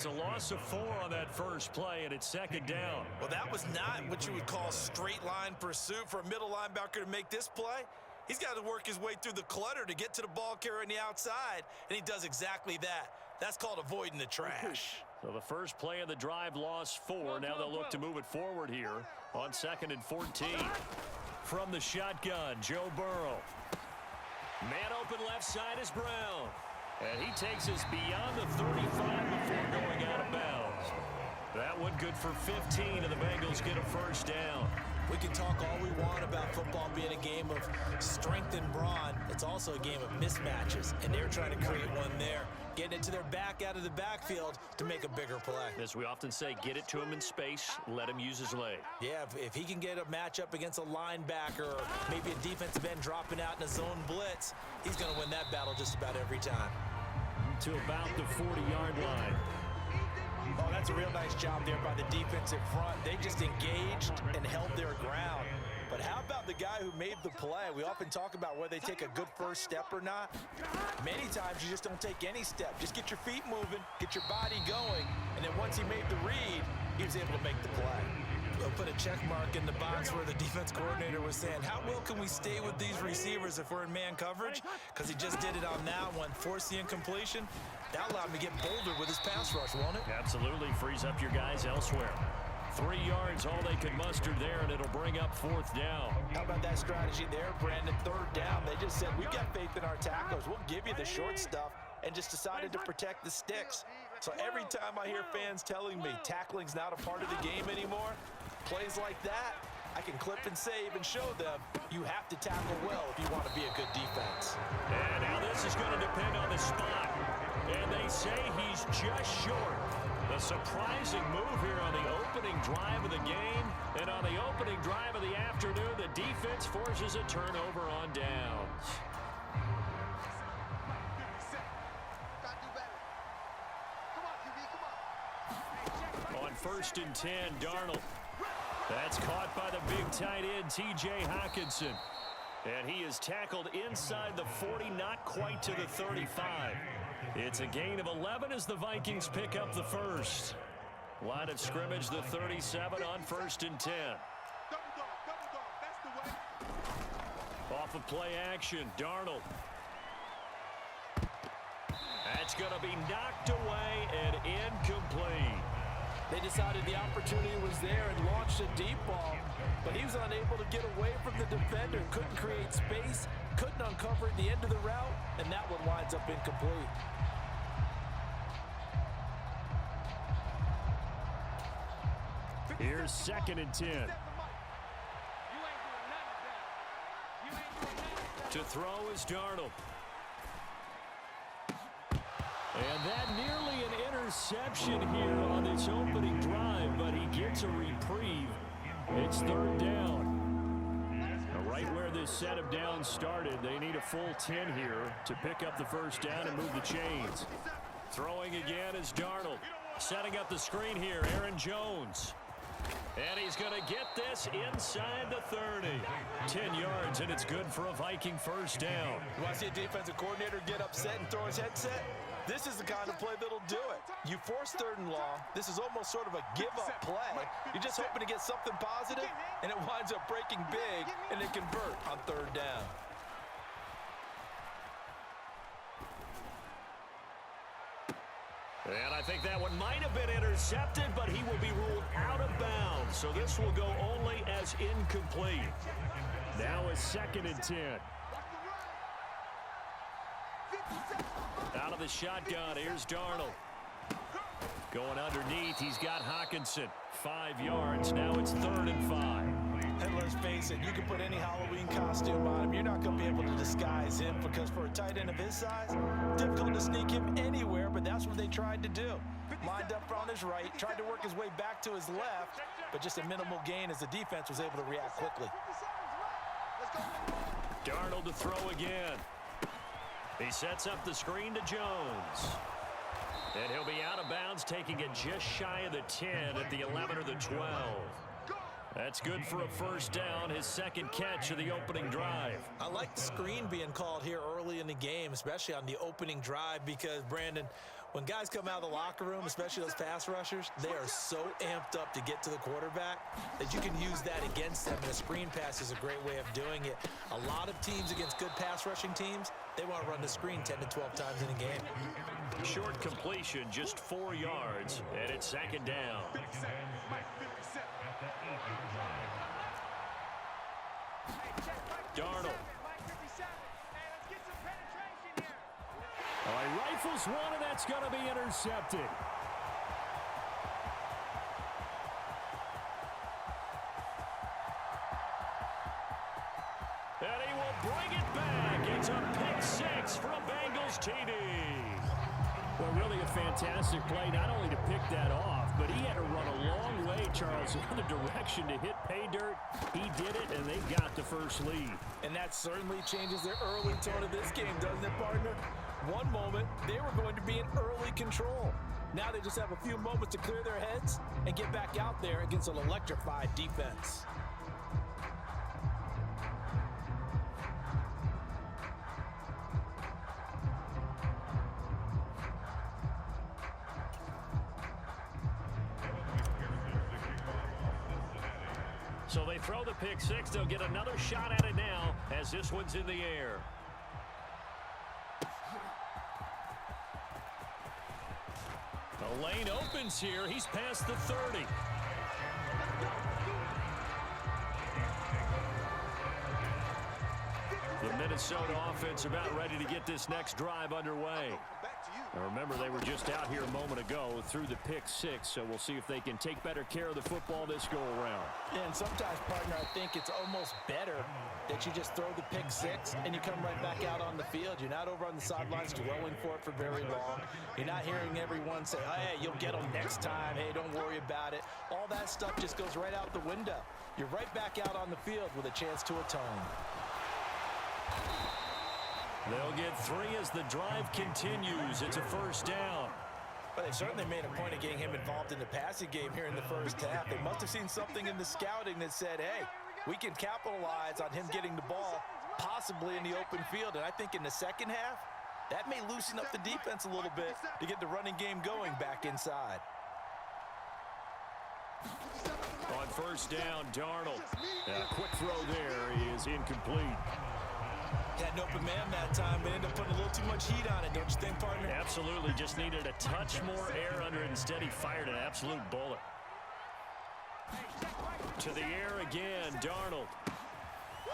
It's a loss of 4 on that first play, and it's second down. Well, that was not what you would call straight line pursuit for a middle linebacker to make this play. He's got to work his way through the clutter to get to the ball carrier on the outside, and he does exactly that. That's called avoiding the trash. So the first play of the drive lost 4. Now they'll look to move it forward here on 2nd and 14. From the shotgun, Joe Burrow. Man open left side is Brown. And he takes us beyond the 35 before going out of bounds. That one good for 15, and the Bengals get a first down. We can talk all we want about football being a game of strength and brawn. It's also a game of mismatches, and they're trying to create one there, getting it to their back out of the backfield to make a bigger play. As we often say, get it to him in space, let him use his leg. Yeah, if he can get a matchup against a linebacker or maybe a defensive end dropping out in a zone blitz, he's going to win that battle just about every time. To about the 40-yard line. Oh, that's a real nice job there by the defensive front. They just engaged and held their ground. But how about the guy who made the play? We often talk about whether they take a good first step or not. Many times you just don't take any step. Just get your feet moving, get your body going, and then once he made the read, he was able to make the play. We'll put a check mark in the box where the defense coordinator was saying, how well can we stay with these receivers if we're in man coverage? Because he just did it on that one, forced the incompletion. That allowed him to get bolder with his pass rush, won't it? Absolutely, frees up your guys elsewhere. 3 yards, all they could muster there, and it'll bring up 4th down. How about that strategy there, Brandon? 3rd down, they just said, we've got faith in our tacklers. We'll give you the short stuff, and just decided to protect the sticks. So every time I hear fans telling me tackling's not a part of the game anymore, plays like that, I can clip and save and show them you have to tackle well if you want to be a good defense. And now this is going to depend on the spot. And they say he's just short. A surprising move here on the opening drive of the game. And on the opening drive of the afternoon, the defense forces a turnover on downs. On 1st and 10, Darnold. That's caught by the big tight end, T.J. Hockenson. And he is tackled inside the 40, not quite to the 35. It's a gain of 11 as the Vikings pick up the first. Line of scrimmage, the 37 on 1st and 10. Off of play action, Darnold. That's going to be knocked away and incomplete. They decided the opportunity was there and launched a deep ball, but he was unable to get away from the defender, couldn't create space, couldn't uncover at the end of the route, and that one winds up incomplete. Here's 2nd and 10. To throw is Darnold. And that nearly an interception here on this opening drive, but he gets a reprieve. It's 3rd down. Now, right where this set of downs started, they need a full 10 here to pick up the first down and move the chains. Throwing again is Darnold. Setting up the screen here, Aaron Jones. And he's going to get this inside the 30. 10 yards, and it's good for a Viking first down. You want to see a defensive coordinator get upset and throw his headset? This is the kind of play that'll do it. You force 3rd and long. This is almost sort of a give-up play. You're just hoping to get something positive, and it winds up breaking big, and they convert on 3rd down. And I think that one might have been intercepted, but he will be ruled out of bounds. So this will go only as incomplete. Now is 2nd and 10. Out of the shotgun, here's Darnold. Going underneath, he's got Hockenson. 5 yards, now it's 3rd and 5. And let's face it, you can put any Halloween costume on him. You're not going to be able to disguise him because for a tight end of his size, difficult to sneak him anywhere, but that's what they tried to do. Lined up on his right, tried to work his way back to his left, but just a minimal gain as the defense was able to react quickly. Darnold to throw again. He sets up the screen to Jones. And he'll be out of bounds, taking it just shy of the 10 at the 11 or the 12. That's good for a first down, his 2nd catch of the opening drive. I like the screen being called here early in the game, especially on the opening drive, because, Brandon, When guys come out of the locker room, especially those pass rushers, they are so amped up to get to the quarterback that you can use that against them, and a screen pass is a great way of doing it. A lot of teams against good pass rushing teams, they want to run the screen 10 to 12 times in a game. Short completion, just 4 yards, and it's second down. Darnold. He rifles one, and that's going to be intercepted. And he will bring it back. It's a pick six from Bengals TD. Well, really a fantastic play, not only to pick that off, but he had to run a long way, Charles, in the direction to hit pay dirt. He did it, and they got the first lead. And that certainly changes the early tone of this game, doesn't it, partner? One moment, they were going to be in early control. Now they just have a few moments to clear their heads and get back out there against an electrified defense. So they throw the pick six. They'll get another shot at it now as this one's in the air. The lane opens here. He's past the 30. The Minnesota offense about ready to get this next drive underway. Now remember, they were just out here a moment ago through the pick six, so we'll see if they can take better care of the football this go-around. Yeah, and sometimes, partner, I think it's almost better that you just throw the pick six and you come right back out on the field. You're not over on the sidelines dwelling for it for very long. You're not hearing everyone say, oh, hey, you'll get them next time. Hey, don't worry about it. All that stuff just goes right out the window. You're right back out on the field with a chance to atone. They'll get 3 as the drive continues. It's a first down. But they certainly made a point of getting him involved in the passing game here in the first half. They must have seen something in the scouting that said, hey, we can capitalize on him getting the ball possibly in the open field. And I think in the second half, that may loosen up the defense a little bit to get the running game going back inside. On first down, Darnold. A quick throw there is incomplete. Had an open man that time, but ended up putting a little too much heat on it, don't you think, partner? Absolutely. Just needed a touch more air under it. Instead, he fired an absolute bullet. To the air again, Darnold.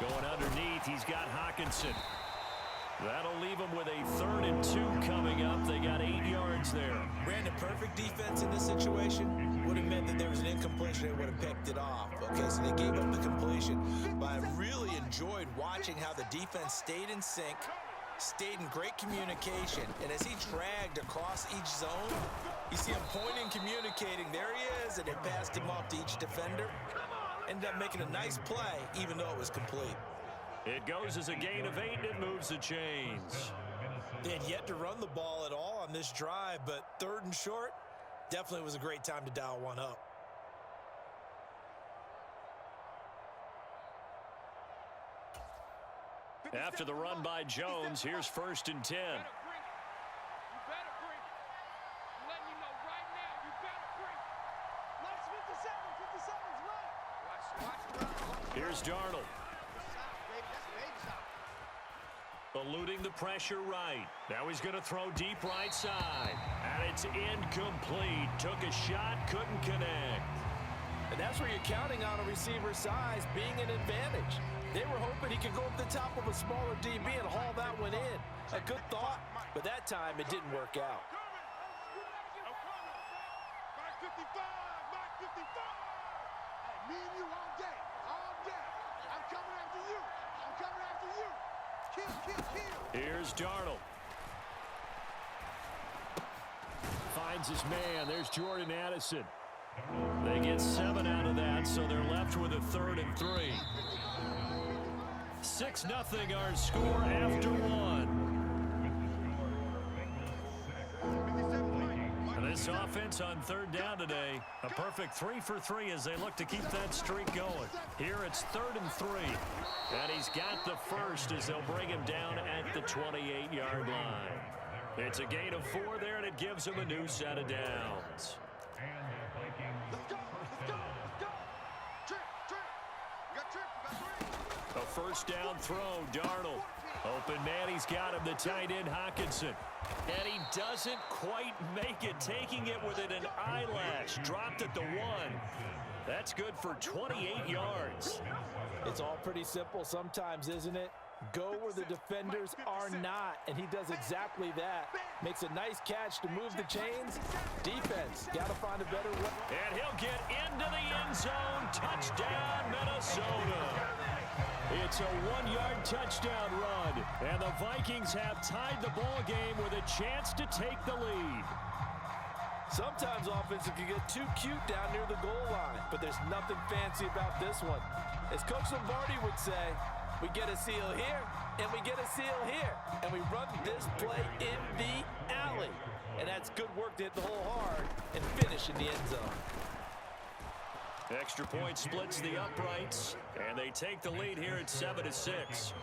Going underneath, he's got Hawkinson. That'll leave them with a 3rd and 2 coming up. They got 8 yards there. Brandon, perfect defense in this situation would have meant that there was an incompletion. They would have picked it off. Okay, so they gave up the completion. But I really enjoyed watching how the defense stayed in sync, stayed in great communication. And as he dragged across each zone, you see him pointing, communicating. There he is, and they passed him off to each defender. Ended up making a nice play, even though it was complete. It goes as a gain of 8, and it moves the chains. They had yet to run the ball at all on this drive, but 3rd and short definitely was a great time to dial one up. After the run by Jones, here's 1st and 10. Here's Darnold. Eluding the pressure right. Now he's going to throw deep right side. And it's incomplete. Took a shot, couldn't connect. And that's where you're counting on a receiver's size being an advantage. They were hoping he could go up the top of a smaller DB and haul that one in. A good thought, but that time it didn't work out. Me and you all day, all day. I'm coming after you. I'm coming after you. Kill. Here's Darnold. Finds his man. There's Jordan Addison. They get 7 out of that, so they're left with a 3rd and 3. 6-0 our score after 1. This offense on 3rd down today, a perfect 3 for 3 as they look to keep that streak going. Here it's 3rd and 3, and he's got the first as they'll bring him down at the 28-yard line. It's a gain of 4 there, and it gives them a new set of downs. Let's go. Let's go. Let's go. Trip. You got trip. You got 3. A first down throw, Darnold. Open man, he's got him, the tight end, Hockenson. And he doesn't quite make it, taking it within an eyelash. Dropped at the 1. That's good for 28 yards. It's all pretty simple sometimes, isn't it? Go where the defenders are not, and he does exactly that. Makes a nice catch to move the chains. Defense, got to find a better way. And he'll get into the end zone. Touchdown, Minnesota. It's a 1-yard touchdown run, and the Vikings have tied the ball game with a chance to take the lead. Sometimes offenses can get too cute down near the goal line, but there's nothing fancy about this one. As Coach Lombardi would say, we get a seal here, and we get a seal here, and we run this play in the alley. And that's good work to hit the hole hard and finish in the end zone. Extra point splits the uprights, and they take the lead here at 7-6.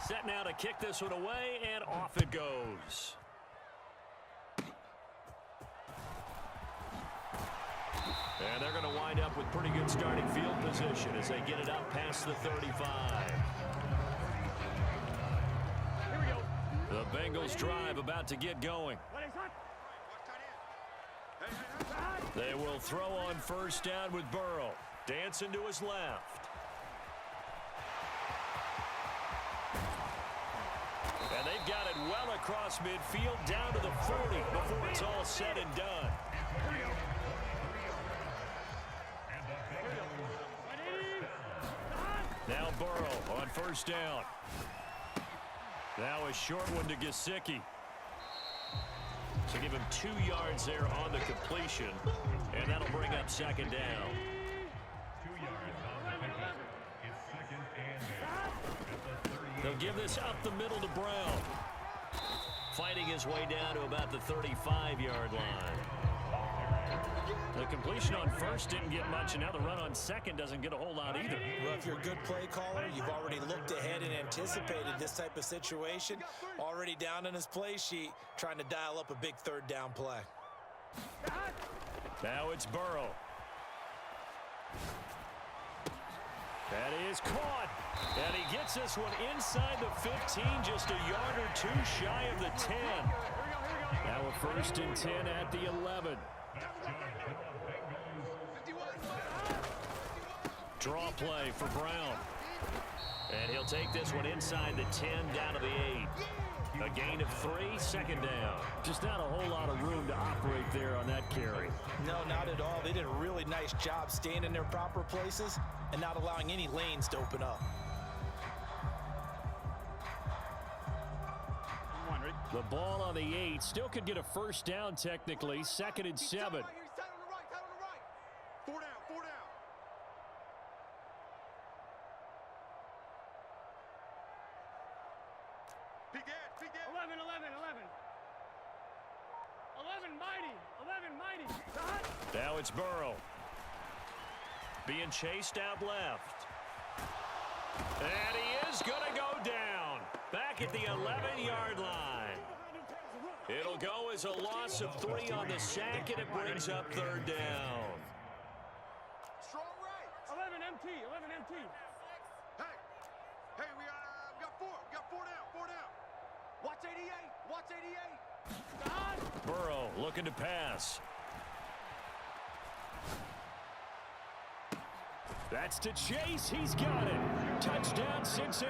Set now to kick this one away, and off it goes. And they're going to wind up with pretty good starting field position as they get it up past the 35. Here we go. The Bengals drive about to get going. They will throw on first down with Burrow. Dancing to his left. And they've got it well across midfield down to the 40 before it's all said and done. Now Burrow on first down. Now a short one to Gesicki. So give him 2 yards there on the completion, and that'll bring up second down. 2 yards on the pickup. It's second and 10. They'll give this up the middle to Brown. Fighting his way down to about the 35-yard line. The completion on first didn't get much, and now the run on second doesn't get a whole lot either. Well, if you're a good play caller, you've already looked ahead and anticipated this type of situation. Already down in his play sheet, trying to dial up a big third down play. Now it's Burrow. That is caught. And he gets this one inside the 15, just a yard or 2 shy of the 10. Now a first and 10 at the 11. Draw play for Brown. And he'll take this one inside the 10 down to the 8. A gain of 3, second down. Just not a whole lot of room to operate there on that carry. No, not at all. They did a really nice job staying in their proper places and not allowing any lanes to open up. The ball on the 8 still could get a first down technically. Second and 7. Tight on the right. 4 down. Peek at. 11, mighty. Now it's Burrow. Being chased out left. And he is going to go down. Back at the 11-yard line. It'll go as a loss of 3 on the sack, and it brings up third down. Strong right. 11 MT. Hey, we got 4. We got 4 down. Watch 88. Burrow looking to pass. That's to Chase. He's got it. Touchdown, Cincinnati.